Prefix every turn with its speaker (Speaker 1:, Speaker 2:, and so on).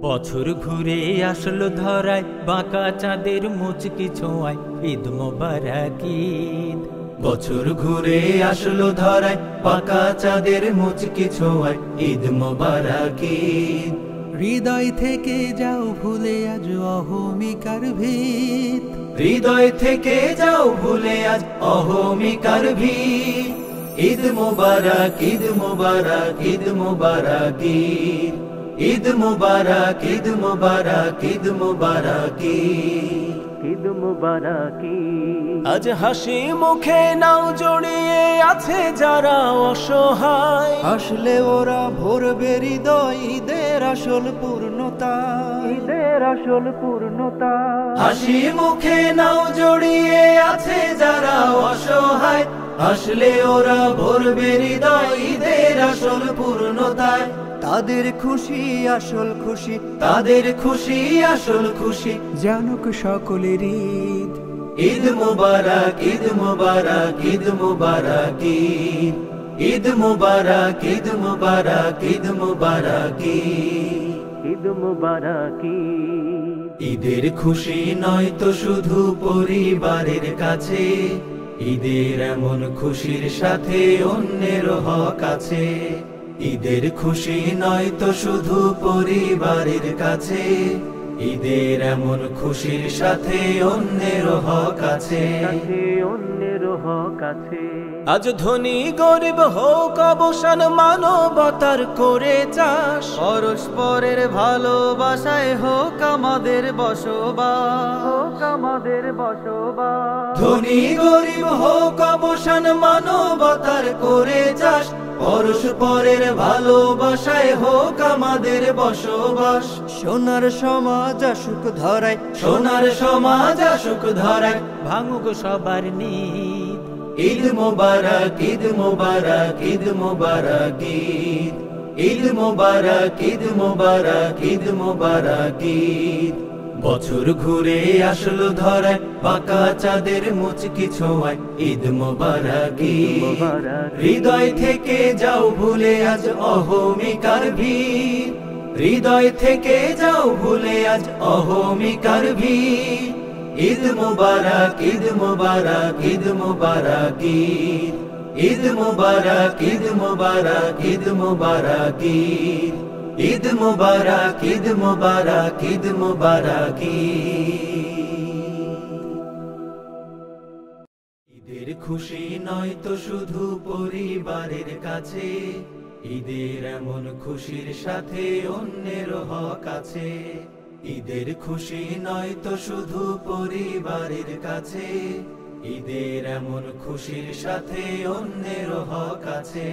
Speaker 1: বছর ঘুরে আসলো ধরায় বাঁকা চাঁদের মুচকি ছোঁয়ায় ঈদ মোবারক ঈদ। বছর ঘুরে আসলো ধরায় বাঁকা চাঁদের মুচকি ছোঁয়ায় ঈদ মোবারক ঈদ।
Speaker 2: হৃদয় থেকে যাও ভুলে আজ অহমিকার ভিত,
Speaker 1: হৃদয় থেকে যাও ভুলে আজ অহমিকার ভিত। ঈদ মোবারক ঈদ মোবারক ঈদ মোবারক ঈদ। ঈদ মোবারক ঈদ মোবারক ঈদ মোবারক ঈদ মোবারক। আজ হাসি মুখে নাও জড়িয়ে আছে যারা অসহায়,
Speaker 2: আসলে ওরা ভরবে হৃদয় ঈদের আসল পূর্ণতা, ঈদের আসল পূর্ণতা।
Speaker 1: হাসি মুখে নাও জড়িয়ে আছে যারা অসহায়, আসলে ওরা ভরবে হৃদয় ঈদের আসল পূর্ণতায়।
Speaker 2: তাদের খুশি আসল খুশি,
Speaker 1: তাদের খুশি আসল খুশি,
Speaker 2: জানুক সকলের ঈদ।
Speaker 1: ঈদ মোবারক ঈদ মোবারক ঈদ মোবারক ঈদ। ঈদ মোবারক ঈদ মোবারক ঈদ মোবারক ঈদ মোবারক। ঈদের খুশি নয় তো শুধু পরিবারের কাছে, ঈদের এমন খুশির সাথে অন্যের হক আছে। ঈদের খুশি নয় তো শুধু পরিবারের কাছে, ঈদের এমন খুশির সাথে অন্যের হক আছে, অন্যের হক আছে। আজ ধনী গরিব হোক অবসান মানবতার করে চাষ, পরস্পরের ভালোবাসায় হোক আমাদের বসবাস, হোক আমাদের বসবাস। ধনী গরিব হোক অবসান মানবতার করে চাষ, পরস্পরের ভালোবাসায় হোক আমাদের বসবাস।
Speaker 2: সোনার সমাজ আসুক ধরায়,
Speaker 1: সোনার সমাজ আসুক ধরায়, ভাঙুক সবার নীত। ঈদ মোবারক ঈদ মোবারক ঈদ মোবারক ঈদ। ঈদ মোবারক ঈদ মোবারক ঈদ মোবারক ঈদ। বছর ঘুরে আসলো ধরায় বাঁকা চাঁদের মুচকি ছোঁয়ায় ঈদ মোবারক ঈদ। হৃদয় থেকে যাও ভুলে আজ অহমিকার ভিত, হৃদয় থেকে যাও ভুলে আজ অহমিকার ভিত। ঈদ মোবারক ঈদ মোবারক ঈদ মোবারক ঈদ। ঈদ মোবারক ঈদ মোবারক ঈদ মোবারক ঈদ। ঈদ মোবারক ঈদ মোবারক ঈদ মোবারক ঈদের খুশি নয় তো শুধু পরিবারের কাছে, ঈদের এমন খুশির সাথে অন্যের হক আছে। ঈদের খুশি নয় তো শুধু পরিবারের কাছে, ঈদের এমন খুশির সাথে অন্যের হক আছে।